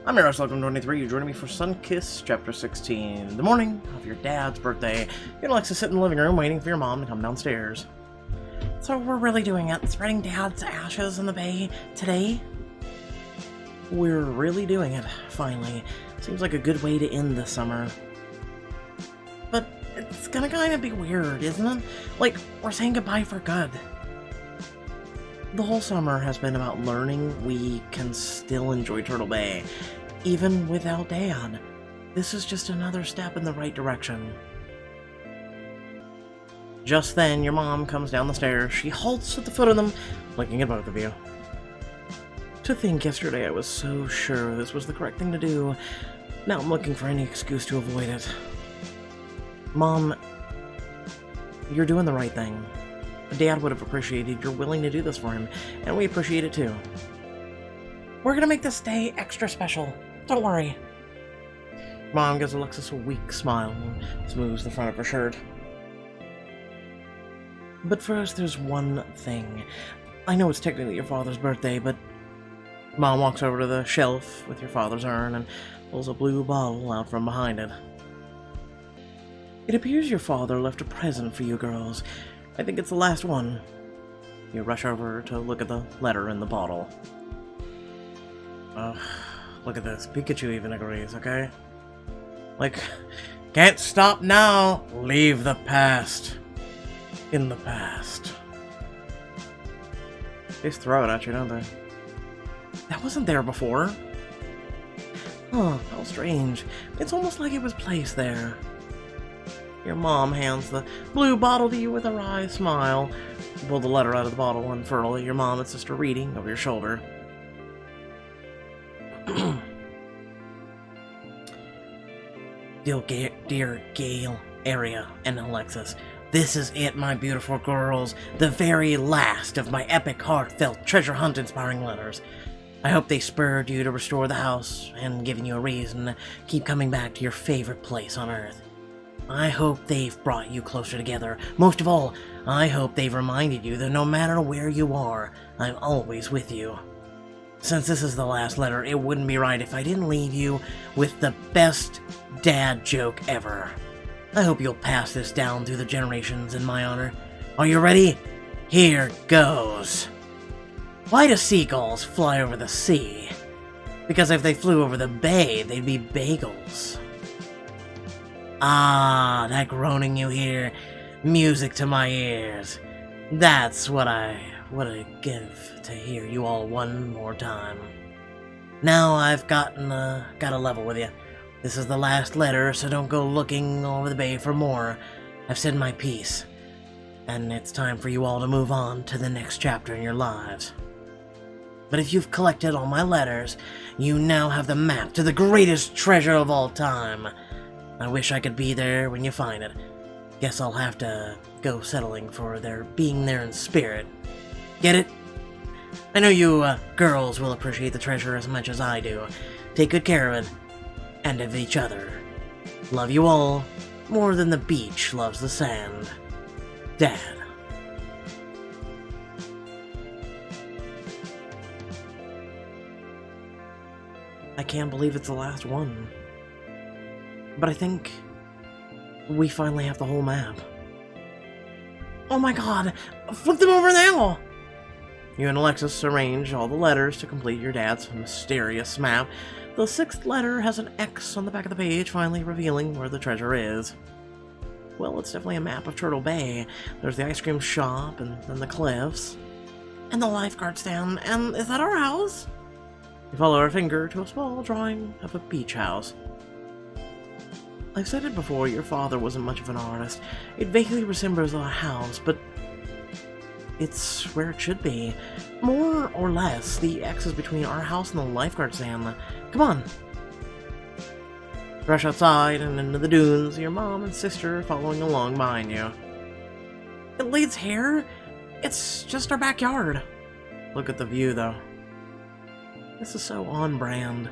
I'm your host, Welcome23. You're joining me for Sunkissed, Chapter 16. The morning of your dad's birthday. You and Alexa sit in the living room waiting for your mom to come downstairs. So we're really doing it, spreading Dad's ashes in the bay today? We're really doing it, finally. Seems like a good way to end the summer. But it's gonna kind of be weird, isn't it? Like, we're saying goodbye for good. The whole summer has been about learning we can still enjoy Turtle Bay, even without Dad. This is just another step in the right direction. Just then, your mom comes down the stairs. She halts at the foot of them, looking at both of you. To think yesterday I was so sure this was the correct thing to do. Now I'm looking for any excuse to avoid it. Mom, you're doing the right thing. Dad would have appreciated you're willing to do this for him, and we appreciate it too. We're gonna make this day extra special. Don't worry. Mom gives Alexis a weak smile and smooths the front of her shirt. But first, there's one thing. I know it's technically your father's birthday, but... Mom walks over to the shelf with your father's urn and pulls a blue bottle out from behind it. It appears your father left a present for you girls. I think it's the last one. You rush over to look at the letter in the bottle. Look at this. Pikachu even agrees, okay? Like, can't stop now. Leave the past in the past. They just throw it at you, don't they? That wasn't there before. Huh, how strange. It's almost like it was placed there. Your mom hands the blue bottle to you with a wry smile. You pull the letter out of the bottle and furl at your mom and sister reading over your shoulder. Dear Gail, Aria, and Alexis, this is it, my beautiful girls. The very last of my epic, heartfelt, treasure hunt-inspiring letters. I hope they spurred you to restore the house and given you a reason to keep coming back to your favorite place on Earth. I hope they've brought you closer together. Most of all, I hope they've reminded you that no matter where you are, I'm always with you. Since this is the last letter, it wouldn't be right if I didn't leave you with the best dad joke ever. I hope you'll pass this down through the generations in my honor. Are you ready? Here goes. Why do seagulls fly over the sea? Because if they flew over the bay, they'd be bagels. Ah, that groaning you hear, music to my ears. That's what I would give to hear you all one more time. Now I've got a level with you. This is the last letter, so don't go looking over the bay for more. I've said my piece, and it's time for you all to move on to the next chapter in your lives. But if you've collected all my letters, you now have the map to the greatest treasure of all time. I wish I could be there when you find it. Guess I'll have to go settling for their being there in spirit. Get it? I know you girls will appreciate the treasure as much as I do. Take good care of it, and of each other. Love you all, more than the beach loves the sand. Dad. I can't believe it's the last one. But I think we finally have the whole map. Oh my god! Flip them over now! You and Alexis arrange all the letters to complete your dad's mysterious map. The 6th letter has an X on the back of the page, finally revealing where the treasure is. Well, it's definitely a map of Turtle Bay. There's the ice cream shop, and then the cliffs. And the lifeguard stand, and is that our house? You follow our finger to a small drawing of a beach house. I've said it before, your father wasn't much of an artist. It vaguely resembles our house, but it's where it should be. More or less, the X is between our house and the lifeguard stand. Come on. Rush outside and into the dunes, your mom and sister following along behind you. It leads here? It's just our backyard. Look at the view, though. This is so on-brand.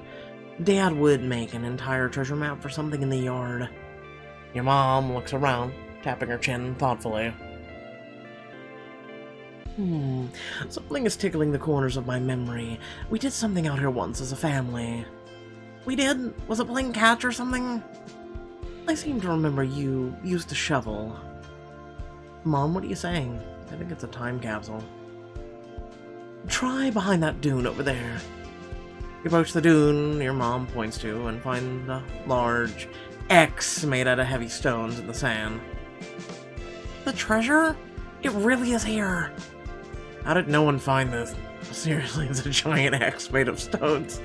Dad would make an entire treasure map for something in the yard. Your mom looks around, tapping her chin thoughtfully. Something is tickling the corners of my memory. We did something out here once as a family. We did? Was it playing catch or something? I seem to remember you used a shovel. Mom, what are you saying? I think it's a time capsule. Try behind that dune over there. You approach the dune your mom points to and find a large X made out of heavy stones in the sand. The treasure? It really is here. How did no one find this? Seriously, it's a giant X made of stones.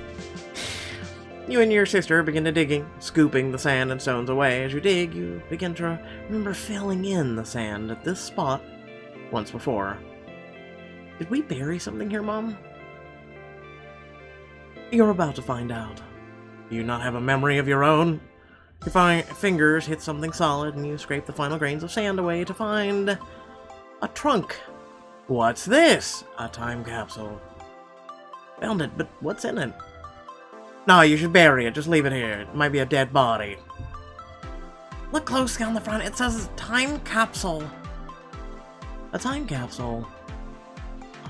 You and your sister begin to digging, scooping the sand and stones away. As you dig, you begin to remember filling in the sand at this spot once before. Did we bury something here, Mom? You're about to find out. Do you not have a memory of your own? Your fingers hit something solid and you scrape the final grains of sand away to find a trunk. What's this? A time capsule. Found it, but what's in it? No, you should bury it. Just leave it here. It might be a dead body. Look closely on the front. It says time capsule. A time capsule.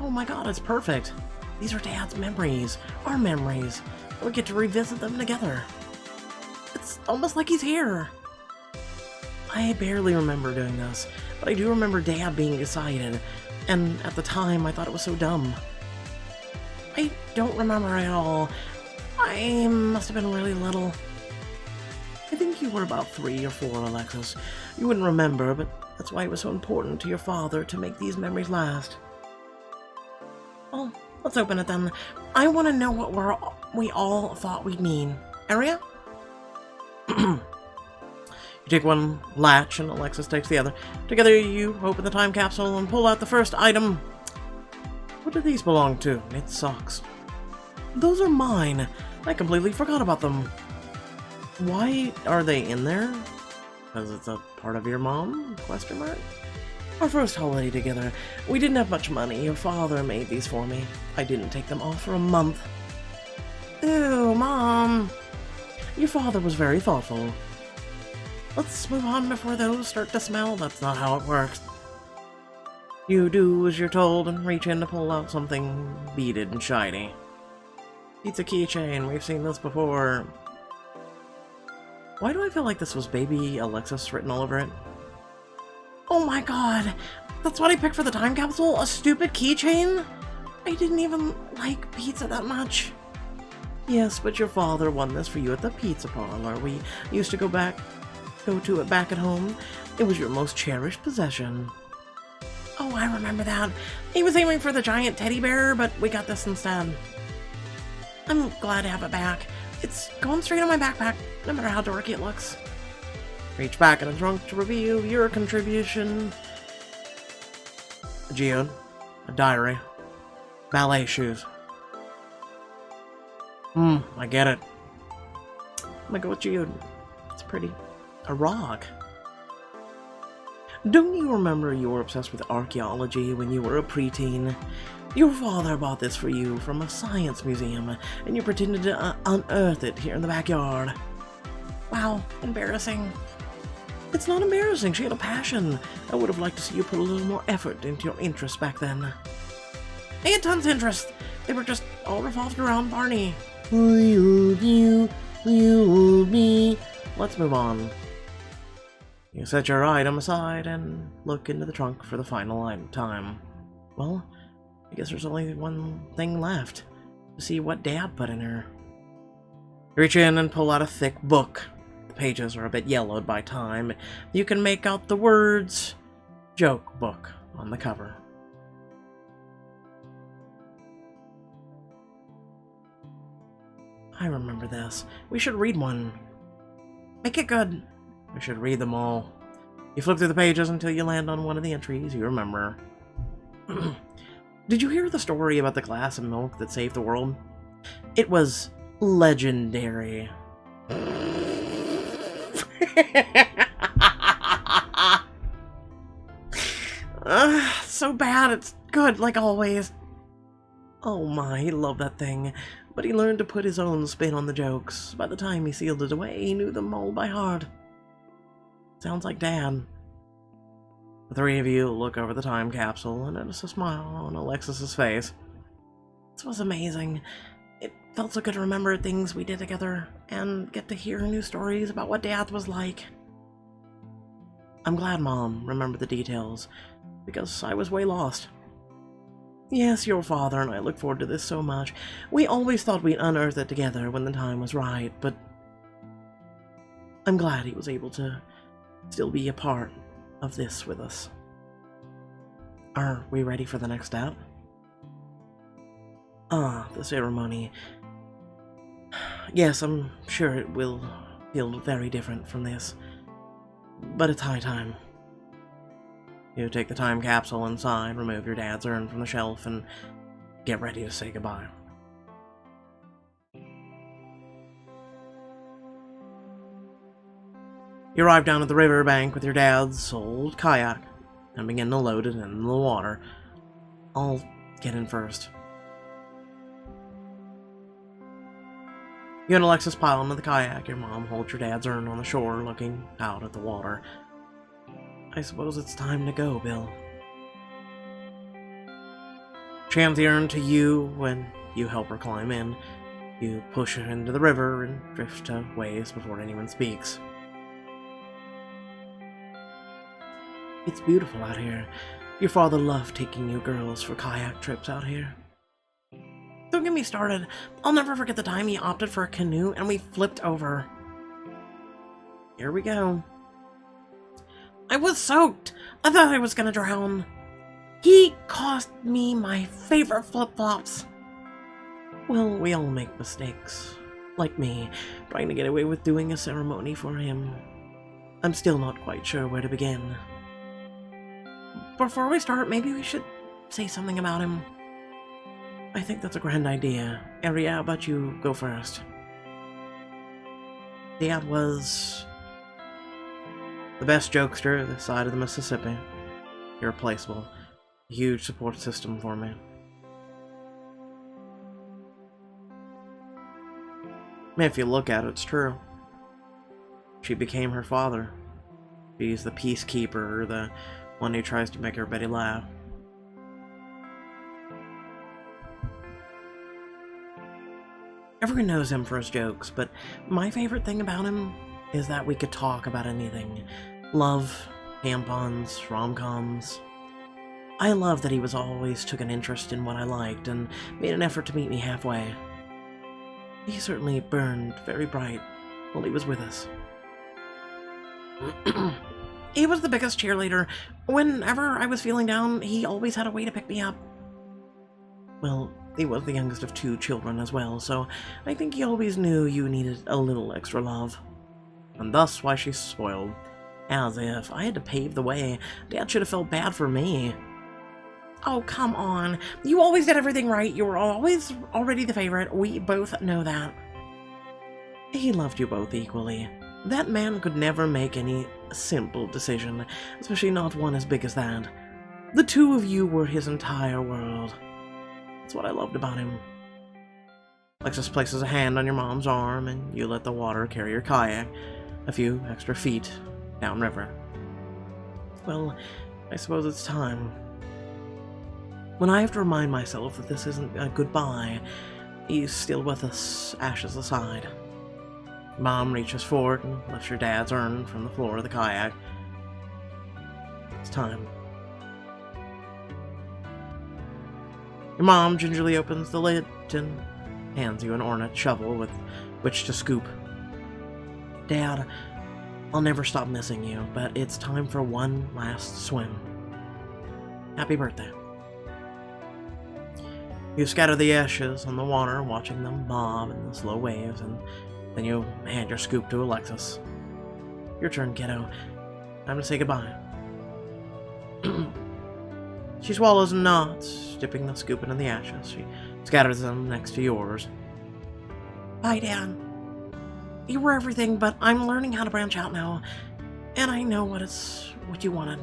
Oh my god, it's perfect. These are Dad's memories. Our memories. We get to revisit them together. It's almost like he's here. I barely remember doing this, but I do remember Dad being excited. And at the time, I thought it was so dumb. I don't remember at all. I must have been really little. I think you were about 3 or 4, Alexis. You wouldn't remember, but that's why it was so important to your father to make these memories last. Well, let's open it then. I want to know what we all thought we'd need. Area? You take one latch and Alexis takes the other. Together you open the time capsule and pull out the first item. What do these belong to? Knit socks. Those are mine. I completely forgot about them. Why are they in there? Because it's a part of your mom? Question mark? Our first holiday together. We didn't have much money. Your father made these for me. I didn't take them off for a month. Ew, Mom. Your father was very thoughtful. Let's move on before those start to smell. That's not how it works. You do as you're told and reach in to pull out something beaded and shiny. It's a keychain. We've seen this before. Why do I feel like this was baby Alexis written all over it? Oh my god! That's what I picked for the time capsule? A stupid keychain? I didn't even like pizza that much. Yes, but your father won this for you at the pizza parlor. We used to go to it back at home. It was your most cherished possession. Oh, I remember that. He was aiming for the giant teddy bear, but we got this instead. I'm glad to have it back. It's going straight in my backpack, no matter how dorky it looks. Reach back in the trunk to reveal your contribution. A geode, a diary, ballet shoes. I get it. Oh my god, geode. It's pretty. A rock. Don't you remember you were obsessed with archaeology when you were a preteen? Your father bought this for you from a science museum, and you pretended to unearth it here in the backyard. Wow, embarrassing. It's not embarrassing, she had a passion. I would have liked to see you put a little more effort into your interests back then. I had tons of interest. They were just all revolved around Barney. You, me. Let's move on. You set your item aside and look into the trunk for the final time. Well, I guess there's only one thing left. To see what Dad put in her. Reach in and pull out a thick book. The pages are a bit yellowed by time. You can make out the words "Joke Book" on the cover. I remember this. We should read one. Make it good. We should read them all. You flip through the pages until you land on one of the entries you remember. Did you hear the story about the glass of milk that saved the world? It was legendary. So bad, it's good, like always. Oh my, he loved that thing, but he learned to put his own spin on the jokes. By the time he sealed it away, he knew them all by heart. Sounds like Dad. The three of you look over the time capsule and notice a smile on Alexis's face. This was amazing. It felt so good to remember things we did together and get to hear new stories about what Dad was like. I'm glad Mom remembered the details, because I was way lost. Yes, your father and I look forward to this so much. We always thought we'd unearth it together when the time was right, but I'm glad he was able to still be a part of this with us. Are we ready for the next step? The ceremony. Yes, I'm sure it will feel very different from this, but it's high time. You take the time capsule inside, remove your dad's urn from the shelf, and get ready to say goodbye. You arrive down at the riverbank with your dad's old kayak and begin to load it into the water. I'll get in first. You and Alexis pile into the kayak. Your mom holds your dad's urn on the shore, looking out at the water. I suppose it's time to go, Bill. She hands the urn to you when you help her climb in. You push her into the river and drift to waves before anyone speaks. It's beautiful out here. Your father loved taking you girls for kayak trips out here. Don't get me started. I'll never forget the time he opted for a canoe and we flipped over. Here we go. I was soaked. I thought I was gonna drown. He cost me my favorite flip-flops. Well, we all make mistakes. Like me, trying to get away with doing a ceremony for him. I'm still not quite sure where to begin. Before we start, maybe we should say something about him. I think that's a grand idea. Ari, how about you go first? Dad was the best jokester this side of the Mississippi. Irreplaceable. A huge support system for me. If you look at it, it's true. She became her father. She's the peacekeeper, the one who tries to make everybody laugh. Everyone knows him for his jokes, but my favorite thing about him is that we could talk about anything. Love, tampons, rom-coms. I love that he was always took an interest in what I liked and made an effort to meet me halfway. He certainly burned very bright while he was with us. He was the biggest cheerleader. Whenever I was feeling down, he always had a way to pick me up. Well, he was the youngest of 2 children as well, so I think he always knew you needed a little extra love. And thus why she's spoiled. As if I had to pave the way. Dad should have felt bad for me. Oh, come on. You always did everything right. You were always already the favorite. We both know that. He loved you both equally. That man could never make any simple decision, especially not one as big as that. The 2 of you were his entire world. That's what I loved about him. Alexis places a hand on your mom's arm, and you let the water carry your kayak a few extra feet downriver. Well, I suppose it's time. When I have to remind myself that this isn't a goodbye, he's still with us, ashes aside. Mom reaches forward and lifts your dad's urn from the floor of the kayak. It's time. Your mom gingerly opens the lid and hands you an ornate shovel with which to scoop. Dad, I'll never stop missing you, but it's time for one last swim. Happy birthday. You scatter the ashes on the water, watching them bob in the slow waves, and then you hand your scoop to Alexis. Your turn, kiddo. Time to say goodbye. She swallows and nods, dipping the scoop into the ashes. She scatters them next to yours. Bye, Dad. You were everything, but I'm learning how to branch out now, and I know what you wanted.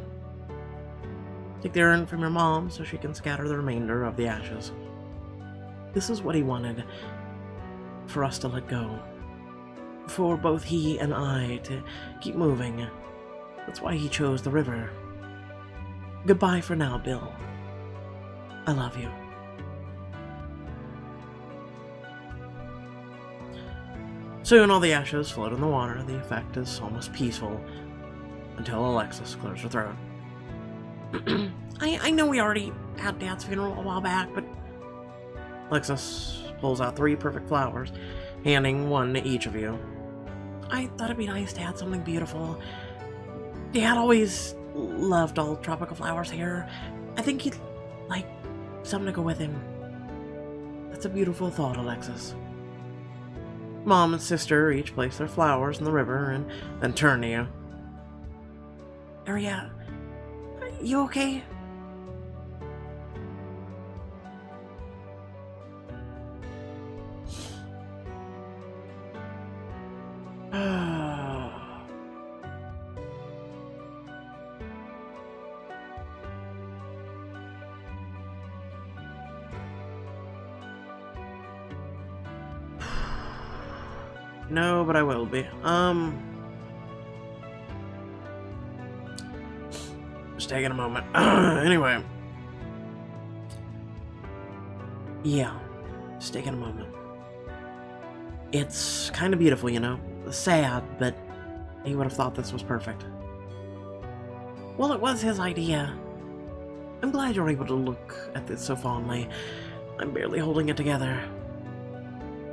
Take the urn from your mom so she can scatter the remainder of the ashes. This is what he wanted, for us to let go. For both he and I to keep moving. That's why he chose the river. Goodbye for now, Bill. I love you. Soon all the ashes float in the water. The effect is almost peaceful until Alexis clears her throat. I know we already had Dad's funeral a while back, but... Alexis pulls out 3 perfect flowers, handing one to each of you. I thought it'd be nice to add something beautiful. Dad always loved all tropical flowers here. I think he'd like something to go with him. That's a beautiful thought, Alexis. Mom and sister each place their flowers in the river and then turn to you. Aria, you okay? No, but I will be. Just taking a moment. Anyway. Yeah, just taking a moment. It's kind of beautiful, you know. Sad, but he would have thought this was perfect. Well, it was his idea. I'm glad you're able to look at this so fondly. I'm barely holding it together.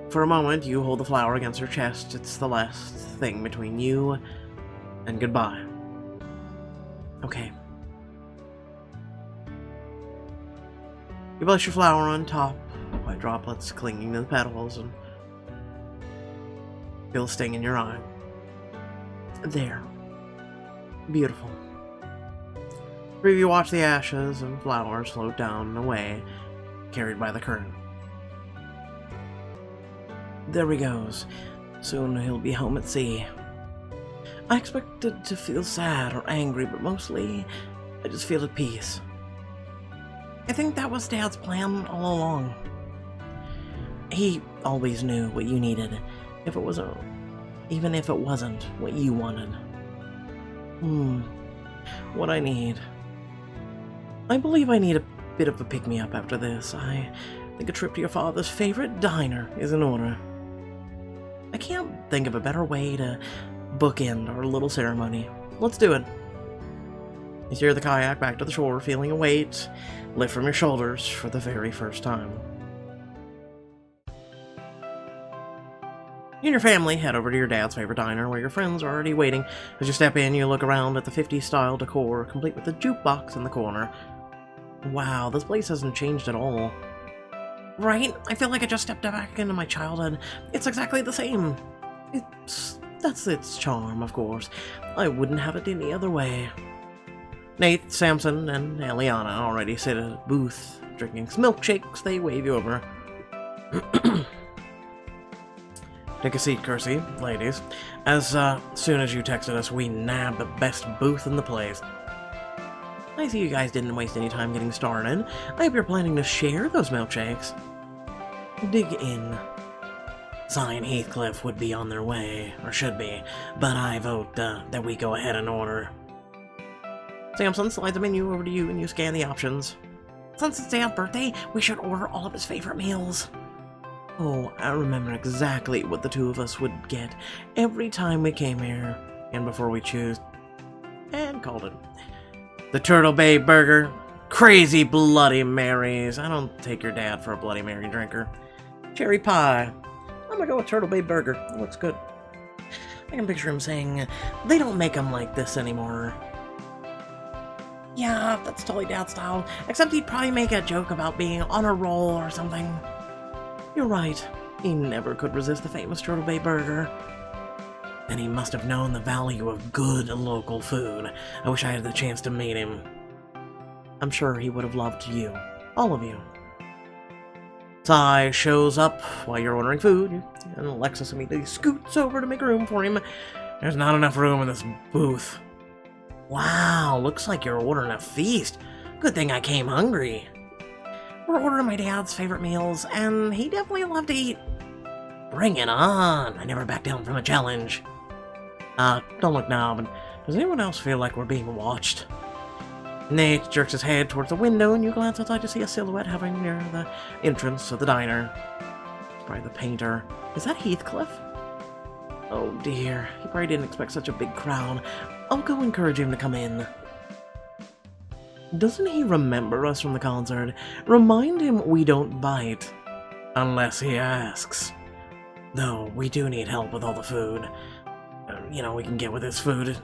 For a moment, you hold the flower against her chest. It's the last thing between you and goodbye. Okay. You place your flower on top, white droplets clinging to the petals, and feel a sting in your eye. There. Beautiful. 3 of you watch the ashes and flowers float down and away, carried by the current. There he goes. Soon he'll be home at sea. I expected to feel sad or angry, but mostly I just feel at peace. I think that was Dad's plan all along. He always knew what you needed, even if it wasn't what you wanted. What I need. I believe I need a bit of a pick-me-up after this. I think a trip to your father's favorite diner is in order. I can't think of a better way to bookend our little ceremony. Let's do it. You steer the kayak back to the shore, feeling a weight lift from your shoulders for the very first time. You and your family head over to your dad's favorite diner, where your friends are already waiting. As you step in, you look around at the 50s style decor, complete with a jukebox in the corner. Wow, this place hasn't changed at all. Right? I feel like I just stepped back into my childhood. It's exactly the same. That's its charm, of course. I wouldn't have it any other way. Nate, Samson, and Eliana already sit at a booth, drinking some milkshakes. They wave you over. Take a seat, Kersey, ladies. As soon as you texted us, we nabbed the best booth in the place. I see you guys didn't waste any time getting started. I hope you're planning to share those milkshakes. Dig in. Cy and Heathcliff would be on their way, or should be, but I vote that we go ahead and order. Samson slides the menu over to you and you scan the options. Since it's Dad's birthday, we should order all of his favorite meals. Oh, I remember exactly what the 2 of us would get every time we came here, and before we choose, and called it. The Turtle Bay Burger, crazy Bloody Marys. I don't take your dad for a Bloody Mary drinker. Cherry pie. I'm gonna go with Turtle Bay Burger. It looks good. I can picture him saying, they don't make them like this anymore. Yeah, that's totally Dad style, except he'd probably make a joke about being on a roll or something. You're right, he never could resist the famous Turtle Bay Burger. And he must have known the value of good local food. I wish I had the chance to meet him. I'm sure he would have loved you. All of you. Ty shows up while you're ordering food, and Alexis immediately scoots over to make room for him. There's not enough room in this booth. Wow, looks like you're ordering a feast. Good thing I came hungry. We're ordering my dad's favorite meals, and he definitely loved to eat. Bring it on. I never back down from a challenge. Don't look now, but does anyone else feel like we're being watched? Nate jerks his head towards the window, and you glance outside to see a silhouette hovering near the entrance of the diner. It's probably the painter. Is that Heathcliff? Oh dear, he probably didn't expect such a big crowd. I'll go encourage him to come in. Doesn't he remember us from the concert? Remind him we don't bite. Unless he asks. Though, we do need help with all the food. We can get with this food.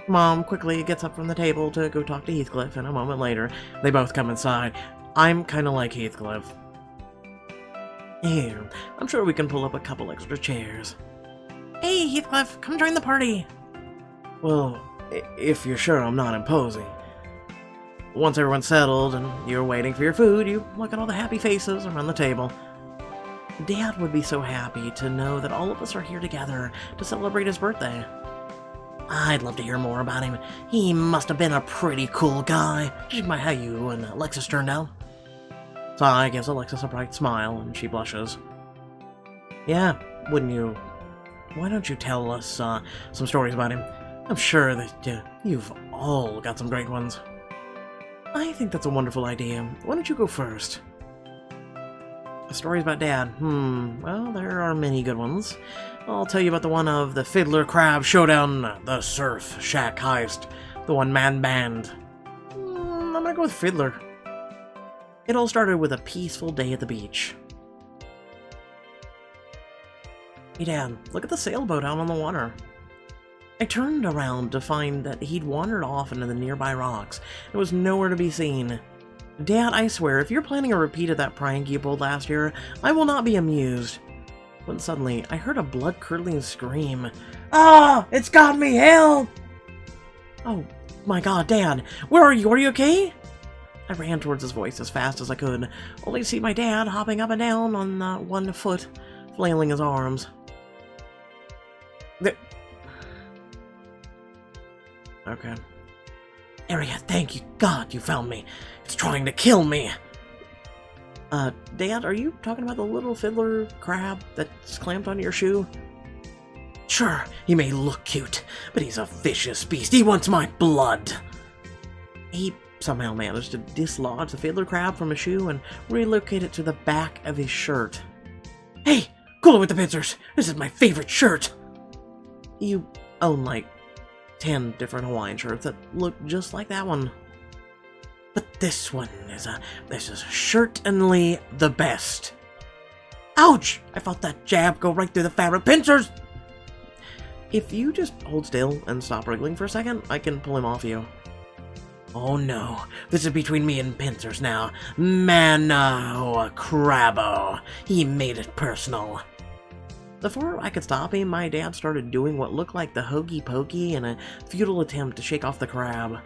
Mom quickly gets up from the table to go talk to Heathcliff, and a moment later, they both come inside. I'm kinda like Heathcliff. Here, I'm sure we can pull up a couple extra chairs. Hey, Heathcliff, come join the party! Well, if you're sure I'm not imposing. Once everyone's settled and you're waiting for your food, you look at all the happy faces around the table. Dad would be so happy to know that all of us are here together to celebrate his birthday. I'd love to hear more about him. He must have been a pretty cool guy, judging by how you and Alexis turned out. Sai gives Alexis a bright smile, and she blushes. Yeah, wouldn't you? Why don't you tell us some stories about him? I'm sure that you've all got some great ones. I think that's a wonderful idea. Why don't you go first? Stories about Dad. Well, there are many good ones. I'll tell you about the one of the Fiddler Crab Showdown, the Surf Shack Heist, the one-man band. I'm gonna go with Fiddler. It all started with a peaceful day at the beach. Hey Dad, look at the sailboat out on the water. I turned around to find that he'd wandered off into the nearby rocks. It was nowhere to be seen. Dad, I swear, if you're planning a repeat of that prank you pulled last year, I will not be amused. When suddenly, I heard a blood-curdling scream. Ah! It's got me! Help! Oh my god, Dad! Where are you? Are you okay? I ran towards his voice as fast as I could, only to see my dad hopping up and down on one foot, flailing his arms. Okay. Area, thank you God you found me. It's trying to kill me. Dad, are you talking about the little fiddler crab that's clamped onto your shoe? Sure, he may look cute, but he's a vicious beast. He wants my blood. He somehow managed to dislodge the fiddler crab from his shoe and relocate it to the back of his shirt. Hey, cool it with the pincers. This is my favorite shirt. You own like 10 different Hawaiian shirts that look just like that one. But this one is certainly the best. Ouch! I felt that jab go right through the fabric pincers! If you just hold still and stop wriggling for a second, I can pull him off you. Oh no, this is between me and pincers now. Mano Crabbo. He made it personal. Before I could stop him, my dad started doing what looked like the hokey pokey in a futile attempt to shake off the crab.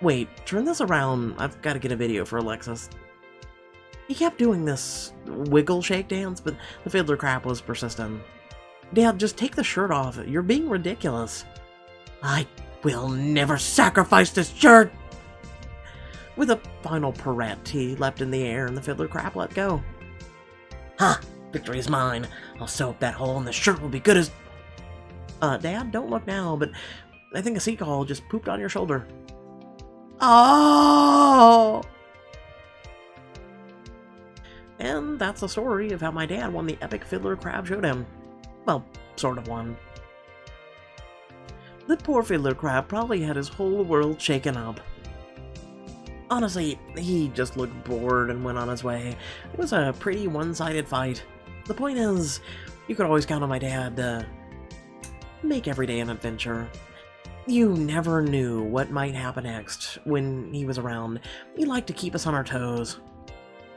Wait, turn this around. I've got to get a video for Alexis. He kept doing this wiggle shake dance, but the fiddler crab was persistent. Dad, just take the shirt off. You're being ridiculous. I will never sacrifice this shirt! With a final pirouette, he leapt in the air and the fiddler crab let go. Ha! Victory is mine. I'll sew up that hole and the shirt will be good as... Dad, don't look now, but I think a seagull just pooped on your shoulder. Oh! And that's the story of how my dad won the epic Fiddler Crab Showdown. Well, sort of won. The poor Fiddler Crab probably had his whole world shaken up. Honestly, he just looked bored and went on his way. It was a pretty one-sided fight. The point is, you could always count on my dad to make every day an adventure. You never knew what might happen next when he was around. He liked to keep us on our toes.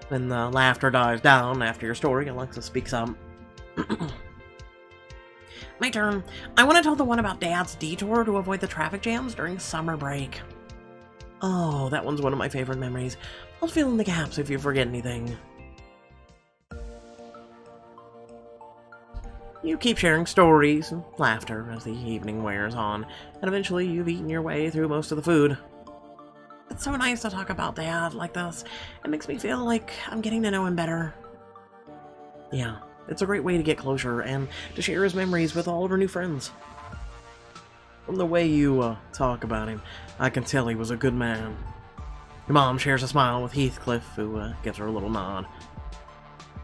When the laughter dies down after your story, Alexa speaks up. My turn. I want to tell the one about Dad's detour to avoid the traffic jams during summer break. Oh, that one's one of my favorite memories. I'll fill in the gaps if you forget anything. You keep sharing stories and laughter as the evening wears on, and eventually you've eaten your way through most of the food. It's so nice to talk about Dad like this. It makes me feel like I'm getting to know him better. Yeah, it's a great way to get closure and to share his memories with all of our new friends. From the way you talk about him, I can tell he was a good man. Your mom shares a smile with Heathcliff, who gives her a little nod.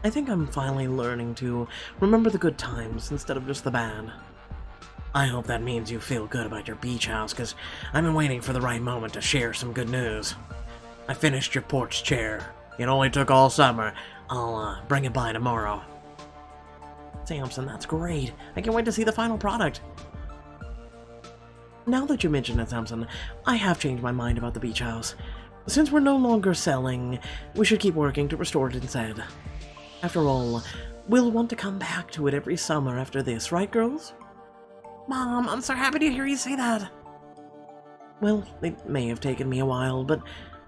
I think I'm finally learning to remember the good times instead of just the bad. I hope that means you feel good about your beach house, because I've been waiting for the right moment to share some good news. I finished your porch chair. It only took all summer. I'll bring it by tomorrow. Samson, that's great. I can't wait to see the final product. Now that you mention it, Samson, I have changed my mind about the beach house. Since we're no longer selling, we should keep working to restore it instead. After all, we'll want to come back to it every summer after this, right, girls? Mom, I'm so happy to hear you say that. Well, it may have taken me a while, but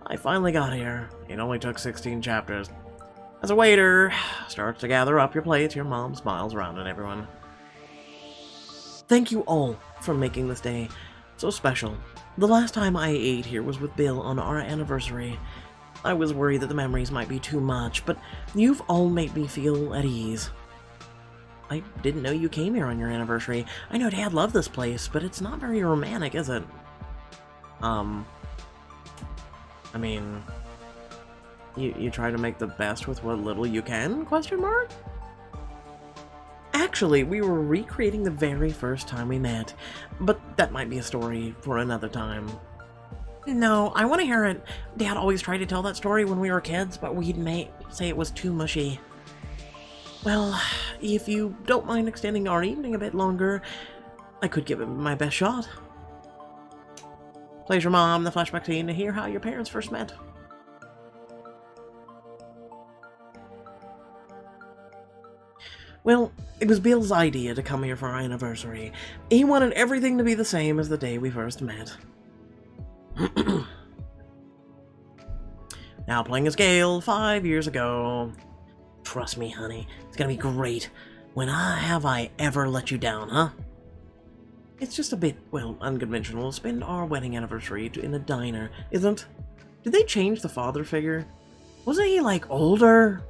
I finally got here. It only took 16 chapters. As a waiter starts to gather up your plates, your mom smiles around at everyone. Thank you all for making this day so special. The last time I ate here was with Bill on our anniversary. I was worried that the memories might be too much, but you've all made me feel at ease. I didn't know you came here on your anniversary. I know Dad loved this place, but it's not very romantic, is it? I mean, you try to make the best with what little you can, question mark? Actually, we were recreating the very first time we met, but that might be a story for another time. No, I want to hear it. Dad always tried to tell that story when we were kids, but we'd say it was too mushy. Well, if you don't mind extending our evening a bit longer, I could give it my best shot. Plays your mom the flashback scene to hear how your parents first met. Well, it was Bill's idea to come here for our anniversary. He wanted everything to be the same as the day we first met. Now playing a scale 5 years ago. Trust me, honey, it's gonna be great. When have I ever let you down, huh? It's just a bit, well, unconventional to spend our wedding anniversary in a diner, isn't? Did they change the father figure? Wasn't he, like, older?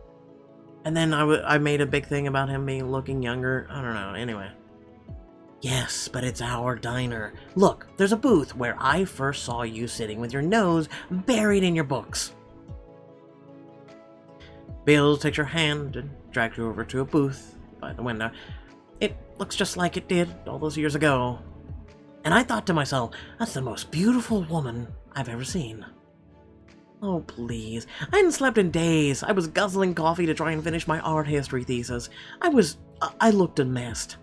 And then I made a big thing about him looking younger. I don't know, anyway. Yes, but it's our diner. Look, there's a booth where I first saw you sitting with your nose buried in your books. Bill takes your hand and drags you over to a booth by the window. It looks just like it did all those years ago. And I thought to myself, that's the most beautiful woman I've ever seen. Oh, please. I hadn't slept in days. I was guzzling coffee to try and finish my art history thesis. I looked a mess.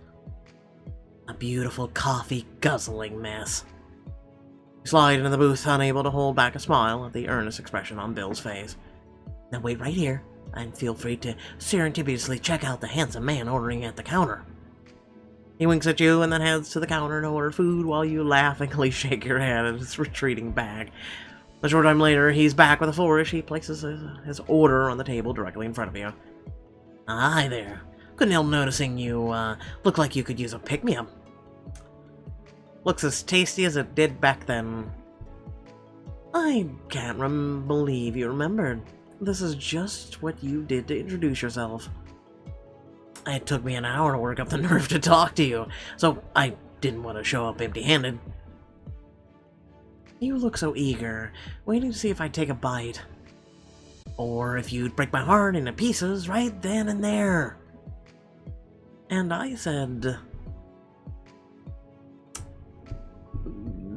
A beautiful coffee guzzling mess. You slide into the booth, unable to hold back a smile at the earnest expression on Bill's face. Now wait right here, and feel free to serendipitously check out the handsome man ordering at the counter. He winks at you and then heads to the counter to order food while you laughingly shake your head at his retreating back. A short time later, he's back with a flourish. He places his order on the table directly in front of you. Hi there. Couldn't help noticing you look like you could use a pick-me-up. Looks as tasty as it did back then. I can't believe you remembered. This is just what you did to introduce yourself. It took me an hour to work up the nerve to talk to you, so I didn't want to show up empty-handed. You look so eager, waiting to see if I'd take a bite. Or if you'd break my heart into pieces right then and there. And I said,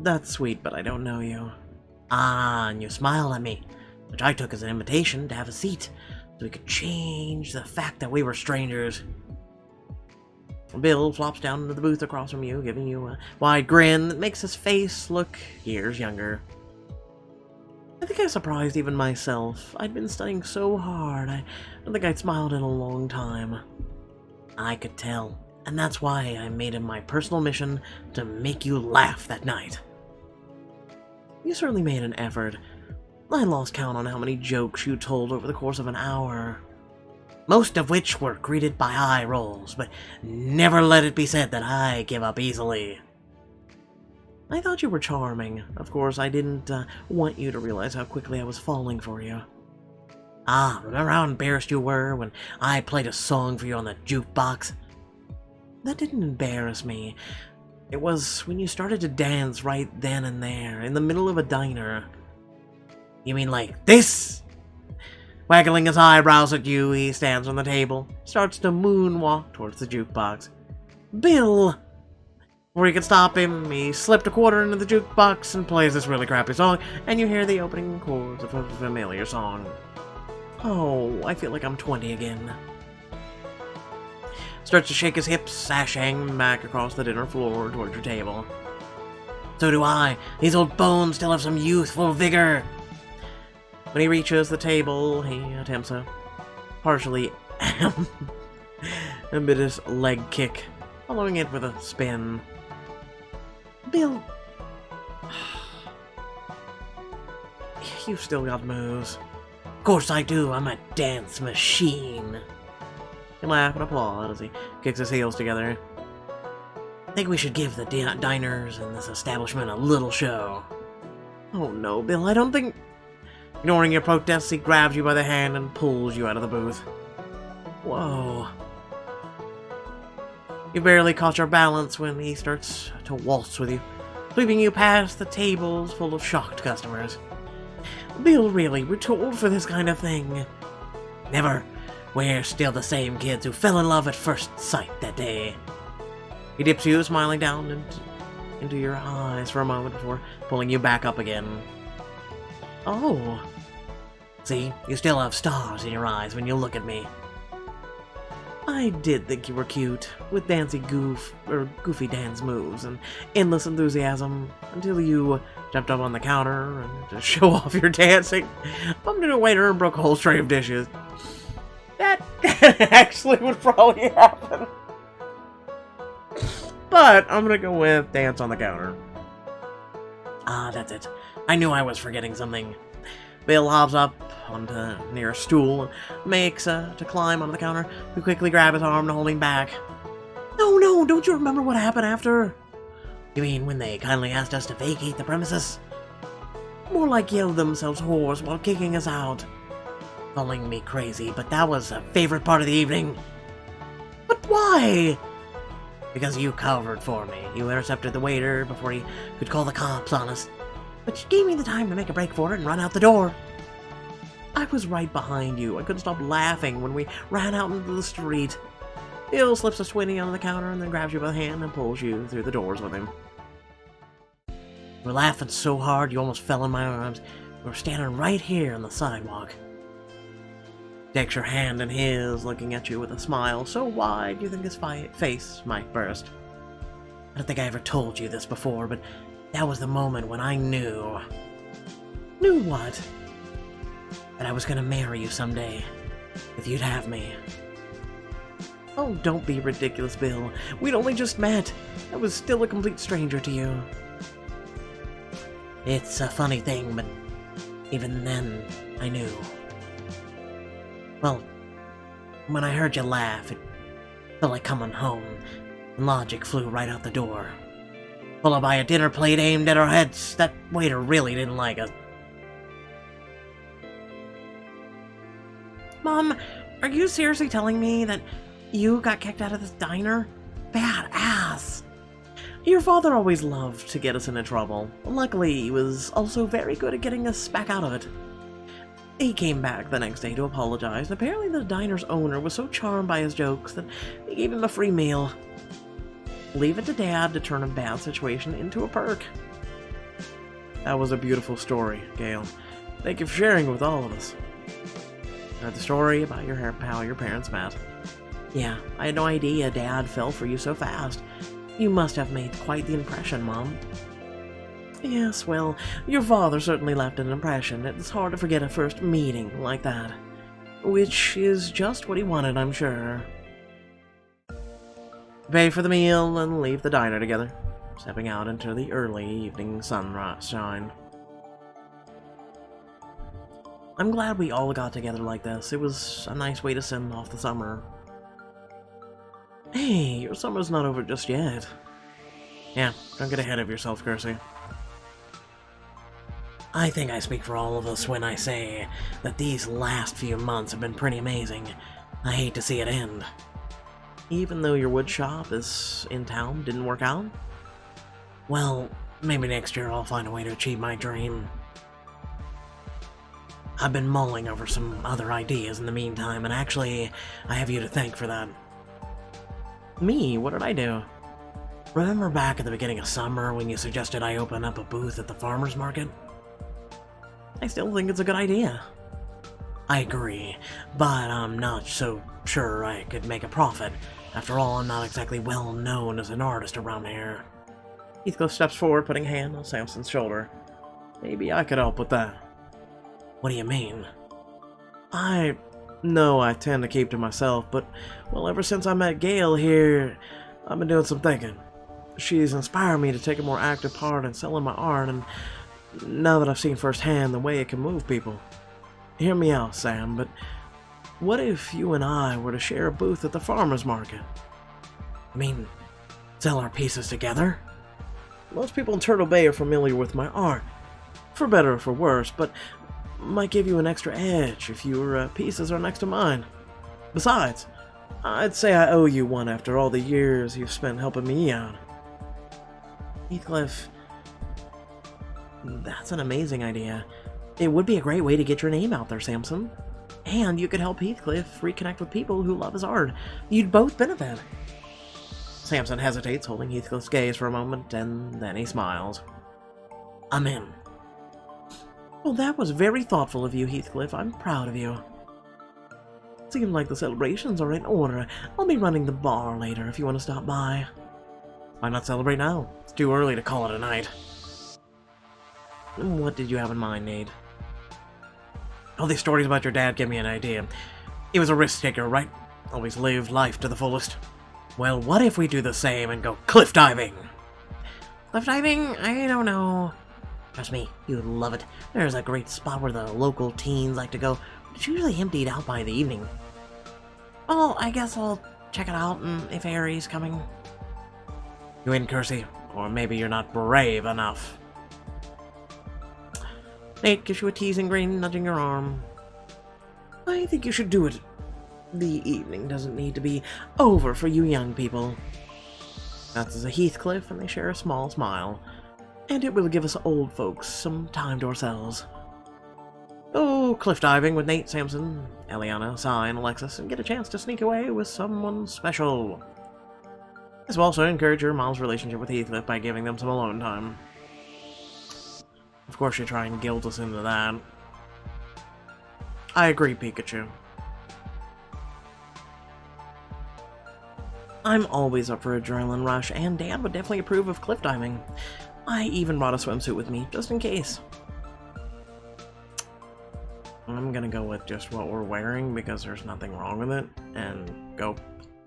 that's sweet, but I don't know you. Ah, and you smiled at me, which I took as an invitation to have a seat, so we could change the fact that we were strangers. Bill flops down into the booth across from you, giving you a wide grin that makes his face look years younger. I think I surprised even myself. I'd been studying so hard, I don't think I'd smiled in a long time. I could tell, and that's why I made it my personal mission to make you laugh that night. You certainly made an effort. I lost count on how many jokes you told over the course of an hour. Most of which were greeted by eye rolls, but never let it be said that I give up easily. I thought you were charming. Of course, I didn't want you to realize how quickly I was falling for you. Ah, remember how embarrassed you were when I played a song for you on the jukebox? That didn't embarrass me. It was when you started to dance right then and there, in the middle of a diner. You mean like this? Waggling his eyebrows at you, he stands on the table, starts to moonwalk towards the jukebox. Bill! Before you can stop him, he slipped a quarter into the jukebox and plays this really crappy song, and you hear the opening chords of a familiar song. Oh, I feel like I'm 20 again. Starts to shake his hips, sashaying back across the dinner floor towards your table. So do I. These old bones still have some youthful vigor. When he reaches the table, he attempts a partially ambitious leg kick, following it with a spin. Bill, you've still got moves. Of course I do, I'm a dance machine. You laugh and applaud as he kicks his heels together. I think we should give the diners in this establishment a little show. Oh no, Bill, I don't think... Ignoring your protests, he grabs you by the hand and pulls you out of the booth. Whoa. You barely caught your balance when he starts to waltz with you, sweeping you past the tables full of shocked customers. Bill, really, we're too old for this kind of thing. Never. We're still the same kids who fell in love at first sight that day. He dips you, smiling down into your eyes for a moment before pulling you back up again. Oh. See, you still have stars in your eyes when you look at me. I did think you were cute, with goofy dance moves and endless enthusiasm, until you jumped up on the counter and to show off your dancing, bumped into a waiter and broke a whole tray of dishes. That actually would probably happen. But I'm gonna go with dance on the counter. Ah, that's it. I knew I was forgetting something. Bill hops up onto near a stool and makes to climb onto the counter. You quickly grab his arm to hold him back. No, don't you remember what happened after? You mean when they kindly asked us to vacate the premises? More like yelled themselves hoarse while kicking us out. Calling me crazy, but that was a favorite part of the evening. But why? Because you covered for me. You intercepted the waiter before he could call the cops on us. But you gave me the time to make a break for it and run out the door. I was right behind you. I couldn't stop laughing when we ran out into the street. Bill slips a 20 on the counter and then grabs you by the hand and pulls you through the doors with him. You were laughing so hard you almost fell in my arms. We were standing right here on the sidewalk. Takes your hand in his, looking at you with a smile so wide you think his face might burst. I don't think I ever told you this before, but that was the moment when I knew. Knew what? That I was gonna marry you someday, if you'd have me. Oh, don't be ridiculous, Bill. We'd only just met. I was still a complete stranger to you. It's a funny thing, but even then, I knew. Well, when I heard you laugh, it felt like coming home, and logic flew right out the door. Followed by a dinner plate aimed at our heads. That waiter really didn't like us. Mom, are you seriously telling me that you got kicked out of this diner? Badass! Your father always loved to get us into trouble. Luckily, he was also very good at getting us back out of it. He came back the next day to apologize, and apparently the diner's owner was so charmed by his jokes that he gave him a free meal. Leave it to Dad to turn a bad situation into a perk. That was a beautiful story, Gail. Thank you for sharing it with all of us. Heard the story about how your parents met. Yeah, I had no idea Dad fell for you so fast. You must have made quite the impression, Mom. Yes, well, your father certainly left an impression. It's hard to forget a first meeting like that. Which is just what he wanted, I'm sure. Pay for the meal and leave the diner together, stepping out into the early evening sunshine. I'm glad we all got together like this. It was a nice way to send off the summer. Hey, your summer's not over just yet. Yeah, don't get ahead of yourself, Kersey. I think I speak for all of us when I say that these last few months have been pretty amazing. I hate to see it end. Even though your wood shop is in town didn't work out? Well, maybe next year I'll find a way to achieve my dream. I've been mulling over some other ideas in the meantime, and actually, I have you to thank for that. Me? What did I do? Remember back at the beginning of summer when you suggested I open up a booth at the farmer's market? I still think it's a good idea. I agree, but I'm not so sure I could make a profit. After all, I'm not exactly well known as an artist around here. Heathcliff steps forward, putting a hand on Samson's shoulder. Maybe I could help with that. What do you mean? I know I tend to keep to myself, but, well, ever since I met Gail here, I've been doing some thinking. She's inspired me to take a more active part in selling my art, and now that I've seen firsthand the way it can move people. Hear me out, Sam, but what if you and I were to share a booth at the farmer's market? I mean, sell our pieces together? Most people in Turtle Bay are familiar with my art, for better or for worse, but might give you an extra edge if your pieces are next to mine. Besides, I'd say I owe you one after all the years you've spent helping me out. Heathcliff, that's an amazing idea. It would be a great way to get your name out there, Samson. And you could help Heathcliff reconnect with people who love his art. You'd both benefit. Samson hesitates, holding Heathcliff's gaze for a moment, and then he smiles. I'm in. Well, that was very thoughtful of you, Heathcliff. I'm proud of you. Seems like the celebrations are in order. I'll be running the bar later if you want to stop by. Why not celebrate now? It's too early to call it a night. What did you have in mind, Nate? All these stories about your dad give me an idea. He was a risk taker, right? Always lived life to the fullest. Well, what if we do the same and go cliff diving? Cliff diving? I don't know. Trust me, you'd love it. There's a great spot where the local teens like to go. It's usually emptied out by the evening. Well, I guess I'll check it out, and if Harry's coming. You in, Kersey? Or maybe you're not brave enough. Nate gives you a teasing grin, nudging your arm. I think you should do it. The evening doesn't need to be over for you young people. That's a Heathcliff, and they share a small smile. And it will give us old folks some time to ourselves. Oh, cliff diving with Nate, Samson, Eliana, Cy, and Alexis, and get a chance to sneak away with someone special. This will also encourage your mom's relationship with Heathcliff by giving them some alone time. Of course you try and guilt us into that. I agree, Pikachu. I'm always up for adrenaline rush, and Dad would definitely approve of cliff diving. I even brought a swimsuit with me, just in case. I'm gonna go with just what we're wearing, because there's nothing wrong with it, and go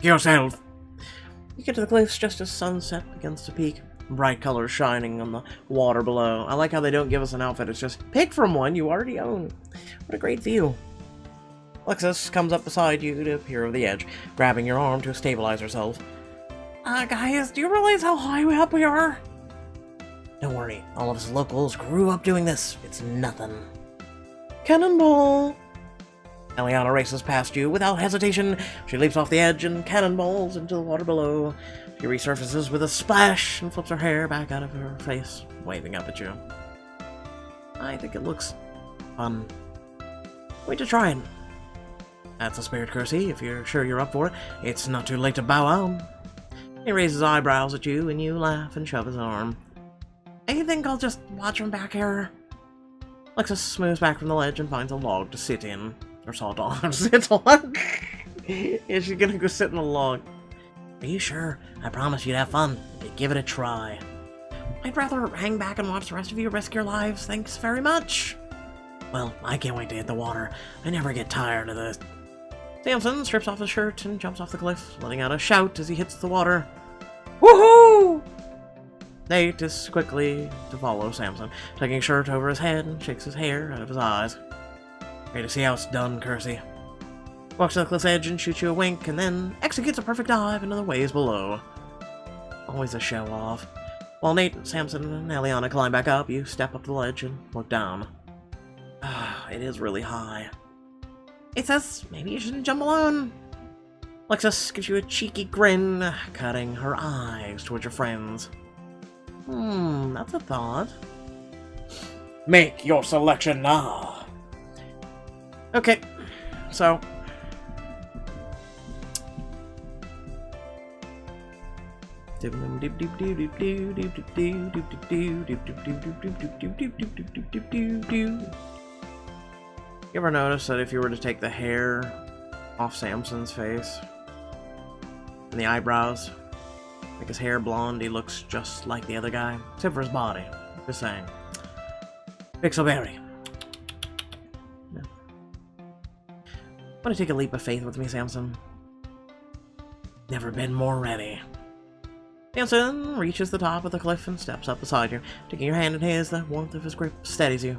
yourself! You get to the cliffs just as sunset begins to peak. Bright colors shining on the water below. I like how they don't give us an outfit, it's just pick from one you already own. What a great view. Alexis comes up beside you to peer over the edge, grabbing your arm to stabilize herself. Guys, do you realize how high up we are? Don't worry, all of us locals grew up doing this. It's nothing. Cannonball! Eliana races past you without hesitation. She leaps off the edge and cannonballs into the water below. She resurfaces with a splash and flips her hair back out of her face, waving up at you. I think it looks fun. Wait to try it. That's a spirit, Kersey, if you're sure you're up for it. It's not too late to bow out. He raises eyebrows at you, and you laugh and shove his arm. I think I'll just watch from back here. Alexis moves back from the ledge and finds a log to sit in. Or salt on. Sit on? Is she gonna go sit in a log? Are you sure? I promise you'd have fun. Give it a try. I'd rather hang back and watch the rest of you risk your lives. Thanks very much. Well, I can't wait to hit the water. I never get tired of this. Samson strips off his shirt and jumps off the cliff, letting out a shout as he hits the water. Woohoo! Nate is quickly to follow Samson, taking his shirt over his head and shakes his hair out of his eyes. Ready to see how it's done, Kersey. Walks to the cliff's edge and shoots you a wink, and then executes a perfect dive into the waves below. Always a show-off. While Nate, Samson, and Eliana climb back up, you step up the ledge and look down. It is really high. It says maybe you shouldn't jump alone. Alexis gives you a cheeky grin, cutting her eyes towards your friends. That's a thought. Make your selection now. Okay, so you ever notice that if you were to take the hair off Samson's face and the eyebrows, make his hair blonde, he looks just like the other guy, except for his body. Just saying. Pixelberry. Yeah. Want to take a leap of faith with me, Samson? Never been more ready. Samson reaches the top of the cliff and steps up beside you. Taking your hand in his, the warmth of his grip steadies you.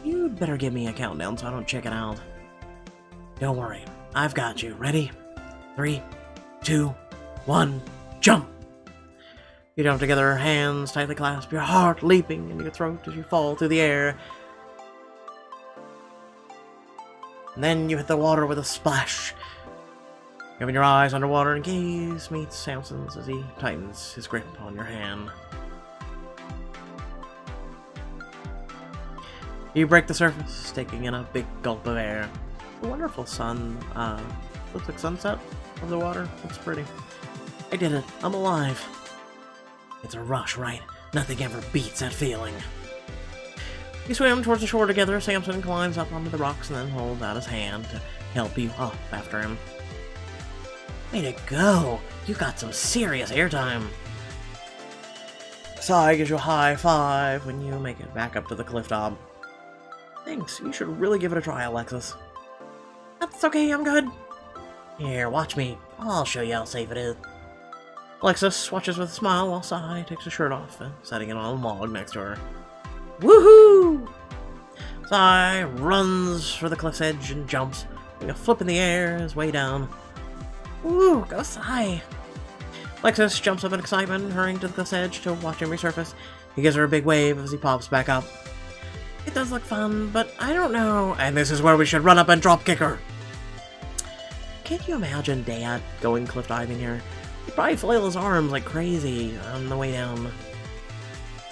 You'd better give me a countdown so I don't check it out. Don't worry, I've got you. Ready? 3, 2, 1, jump! You jump together, hands tightly clasped, your heart leaping in your throat as you fall through the air. And then you hit the water with a splash. Open your eyes underwater and gaze meets Samson's as he tightens his grip on your hand. You break the surface, taking in a big gulp of air. A wonderful sun, looks like sunset of the water. Looks pretty. I did it. I'm alive. It's a rush, right? Nothing ever beats that feeling. You swim towards the shore together. Samson climbs up onto the rocks and then holds out his hand to help you up after him. Way to go! You got some serious airtime. Sai gives you a high five when you make it back up to the cliff top. Thanks, you should really give it a try, Alexis. That's okay, I'm good. Here, watch me. I'll show you how safe it is. Alexis watches with a smile while Sai takes her shirt off and setting it on a log next to her. Woohoo! Sai runs for the cliff's edge and jumps, doing a flip in the air his way down. Ooh, go Sai! Alexis jumps up in excitement, hurrying to the cliff's edge to watch him resurface. He gives her a big wave as he pops back up. It does look fun, but I don't know. And this is where we should run up and drop kick her. Can't you imagine Dad going cliff diving here? He'd probably flail his arms like crazy on the way down.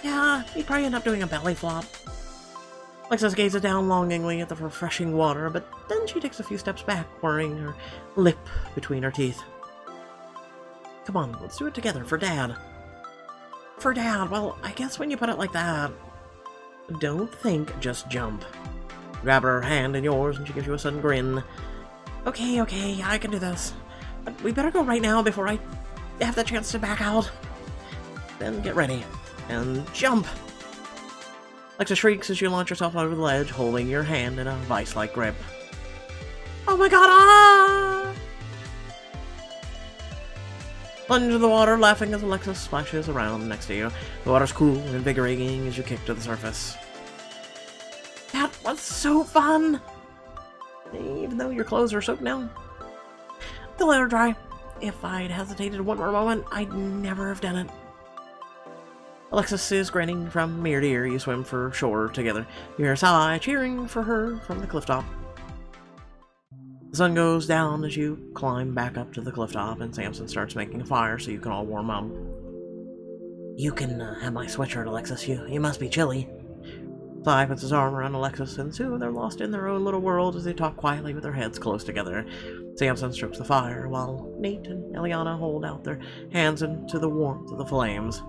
Yeah, he'd probably end up doing a belly flop. Alexis gazes down longingly at the refreshing water, but then she takes a few steps back, worrying her lip between her teeth. Come on, let's do it together for Dad. For Dad, well, I guess when you put it like that. Don't think, just jump. Grab her hand in yours and she gives you a sudden grin. Okay, I can do this. But we better go right now before I have the chance to back out. Then get ready. And jump! Alexis shrieks as you launch yourself over the ledge, holding your hand in a vice-like grip. Oh my god, ah! Plunge into the water, laughing as Alexis splashes around next to you. The water's cool and invigorating as you kick to the surface. That was so fun! Even though your clothes are soaked now. They'll let her dry. If I'd hesitated one more moment, I'd never have done it. Alexis is grinning from ear to ear. You swim for shore together. You hear Sai cheering for her from the cliff top. The sun goes down as you climb back up to the cliff top, and Samson starts making a fire so you can all warm up. You can have my sweatshirt, Alexis. You must be chilly. Sai puts his arm around Alexis, and soon they're lost in their own little world as they talk quietly with their heads close together. Samson strokes the fire, while Nate and Eliana hold out their hands into the warmth of the flames.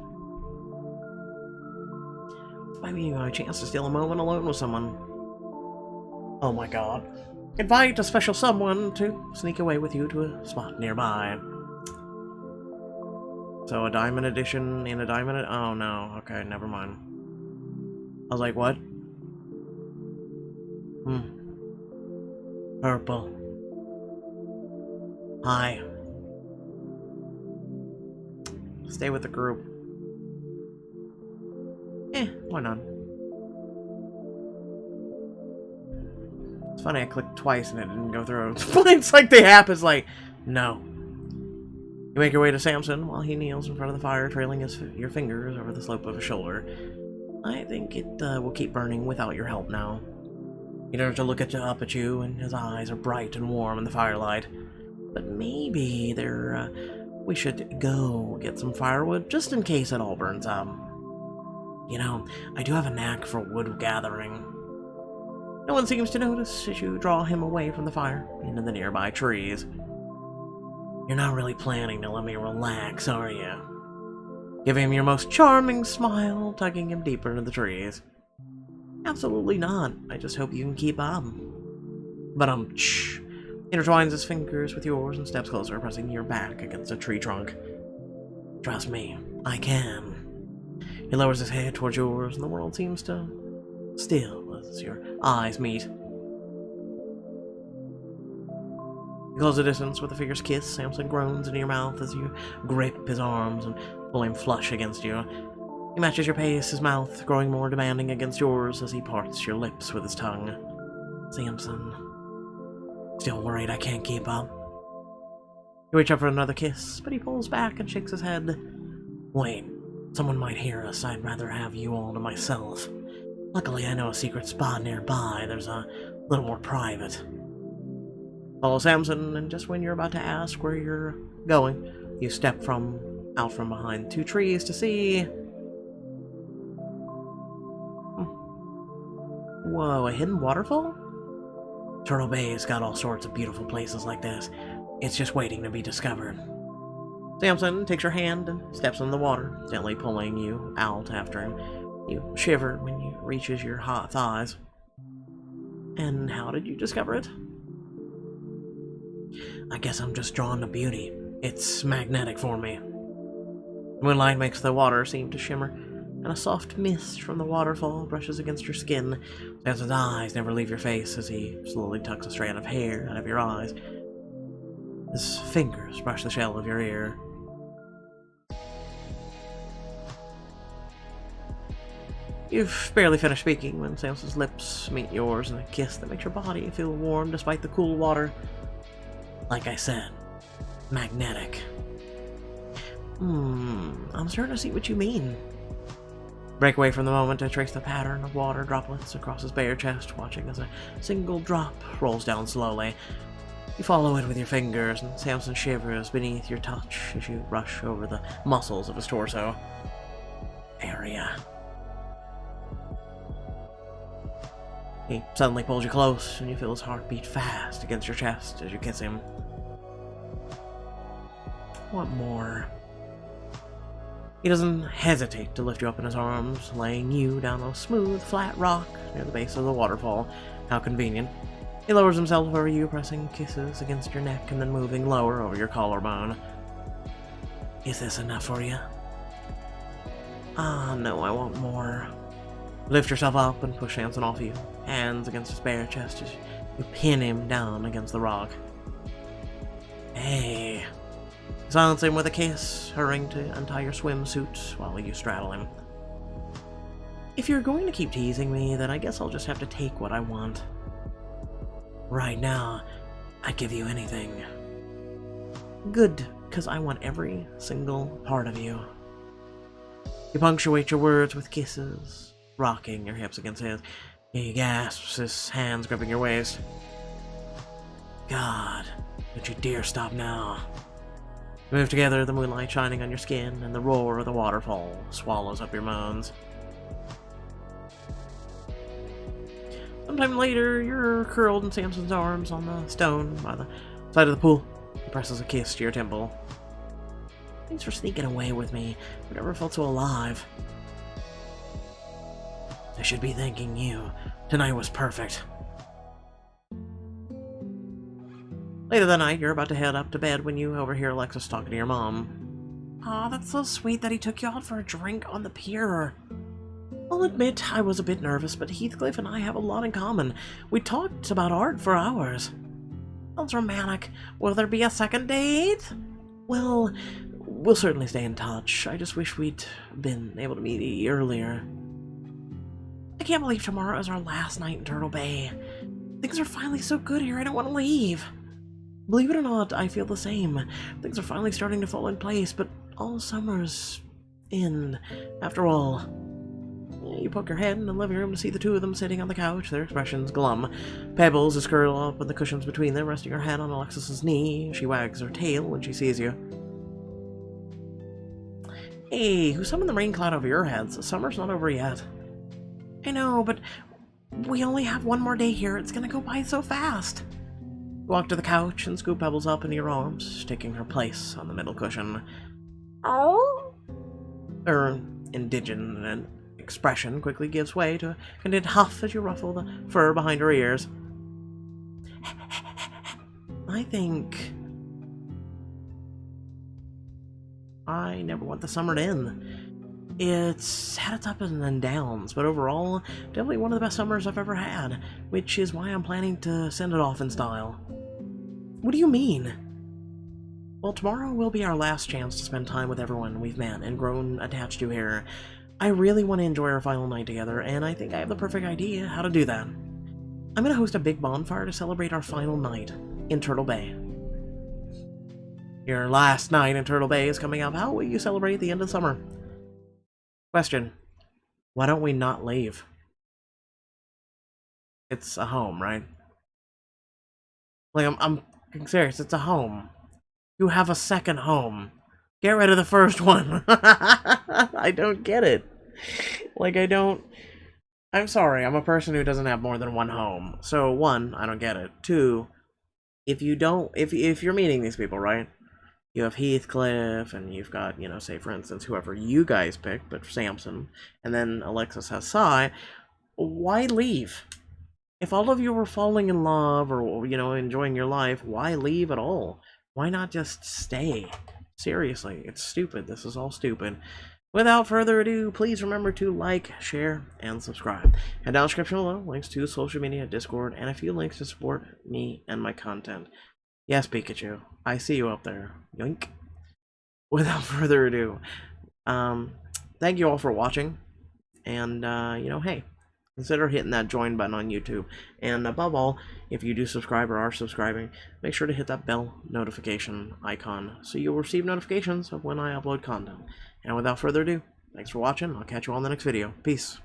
Might be my chance to steal a moment alone with someone. Oh my god. Invite a special someone to sneak away with you to a spot nearby. So a diamond edition in a diamond... Oh no, okay, never mind. I was like, what? Purple. Hi. Stay with the group. Why not? It's funny, I clicked twice and it didn't go through. It's like the app is like, no. You make your way to Samson while he kneels in front of the fire, trailing your fingers over the slope of his shoulder. I think it will keep burning without your help now. He turns to look up at you, and his eyes are bright and warm in the firelight. But maybe we should go get some firewood, just in case it all burns up. You know, I do have a knack for wood gathering. No one seems to notice as you draw him away from the fire into the nearby trees. You're not really planning to let me relax, are you? Give him your most charming smile, tugging him deeper into the trees. Absolutely not. I just hope you can keep up. But intertwines his fingers with yours and steps closer, pressing your back against a tree trunk. Trust me, I can. He lowers his head towards yours, and the world seems to still as your eyes meet. You close the distance with a fierce kiss. Samson groans into your mouth as you grip his arms and pull him flush against you. He matches your pace, his mouth growing more demanding against yours as he parts your lips with his tongue. Samson, still worried I can't keep up? You reach up for another kiss, but he pulls back and shakes his head. Wait, someone might hear us. I'd rather have you all to myself. Luckily, I know a secret spot nearby. There's a little more private. Follow Samson, and just when you're about to ask where you're going, you step out from behind two trees to see... Whoa, a hidden waterfall? Turtle Bay's got all sorts of beautiful places like this. It's just waiting to be discovered. Samson takes your hand and steps in the water, gently pulling you out after him. You shiver when you reaches your hot thighs. And how did you discover it? I guess I'm just drawn to beauty. It's magnetic for me. Moonlight makes the water seem to shimmer, and a soft mist from the waterfall brushes against your skin. Samson's eyes never leave your face as he slowly tucks a strand of hair out of your eyes. His fingers brush the shell of your ear. You've barely finished speaking when Samson's lips meet yours in a kiss that makes your body feel warm despite the cool water. Like I said, magnetic. I'm starting to see what you mean. Break away from the moment to trace the pattern of water droplets across his bare chest, watching as a single drop rolls down slowly. You follow it with your fingers, and Samson shivers beneath your touch as you rush over the muscles of his torso. Area. He suddenly pulls you close, and you feel his heart beat fast against your chest as you kiss him. What more? He doesn't hesitate to lift you up in his arms, laying you down on a smooth, flat rock near the base of the waterfall. How convenient. He lowers himself over you, pressing kisses against your neck and then moving lower over your collarbone. Is this enough for you? Ah, no, I want more. Lift yourself up and push Samson off you, hands against his bare chest as you pin him down against the rock. Hey. Silence him with a kiss, hurrying to untie your swimsuit while you straddle him. If you're going to keep teasing me, then I guess I'll just have to take what I want. Right now, I'd give you anything. Good, because I want every single part of you. You punctuate your words with kisses, rocking your hips against his. He gasps, his hands gripping your waist. God, don't you dare stop now. You move together, the moonlight shining on your skin, and the roar of the waterfall swallows up your moans. Sometime later, you're curled in Samson's arms on the stone by the side of the pool. He presses a kiss to your temple. Thanks for sneaking away with me. I never felt so alive. I should be thanking you. Tonight was perfect. Later that night, you're about to head up to bed when you overhear Alexis talking to your mom. Aw, that's so sweet that he took you out for a drink on the pier. I'll admit I was a bit nervous, but Heathcliff and I have a lot in common. We talked about art for hours. Sounds romantic. Will there be a second date? Well, we'll certainly stay in touch. I just wish we'd been able to meet earlier. I can't believe tomorrow is our last night in Turtle Bay. Things are finally so good here, I don't want to leave. Believe it or not, I feel the same. Things are finally starting to fall in place, but all summer's in, after all. You poke your head in the living room to see the two of them sitting on the couch, their expressions glum. Pebbles is curled up with the cushions between them, resting her head on Alexis's knee. She wags her tail when she sees you. Hey, who summoned the rain cloud over your heads? Summer's not over yet. I know, but We only have one more day here. It's gonna go by so fast. You walk to the couch and scoop Pebbles up into your arms, taking her place on the middle cushion. Oh? Her indignant expression quickly gives way to a content huff as you ruffle the fur behind her ears. I think I never want the summer to end. It's had its ups and downs, but overall, definitely one of the best summers I've ever had, which is why I'm planning to send it off in style. What do you mean? Well, tomorrow will be our last chance to spend time with everyone we've met and grown attached to here. I really want to enjoy our final night together, and I think I have the perfect idea how to do that. I'm going to host a big bonfire to celebrate our final night in Turtle Bay. Your last night in Turtle Bay is coming up. How will you celebrate the end of summer? Question. Why don't we not leave? It's a home, right? Like, I'm serious. It's a home. You have a second home. Get rid of the first one. I don't get it. Like, I'm sorry. I'm a person who doesn't have more than one home. So, one, I don't get it. Two, if you're meeting these people, right? You have Heathcliff, and you've got, say, for instance, whoever you guys pick, but Samson, and then Alexis has Sai. Why leave? If all of you were falling in love or, enjoying your life, why leave at all? Why not just stay? Seriously, it's stupid. This is all stupid. Without further ado, please remember to like, share, and subscribe. And down in the description below, links to social media, Discord, and a few links to support me and my content. Yes, Pikachu, I see you up there. Yoink. Without further ado, thank you all for watching. And, hey, consider hitting that join button on YouTube. And above all, if you do subscribe or are subscribing, make sure to hit that bell notification icon so you'll receive notifications of when I upload content. And without further ado, thanks for watching. I'll catch you all in the next video. Peace.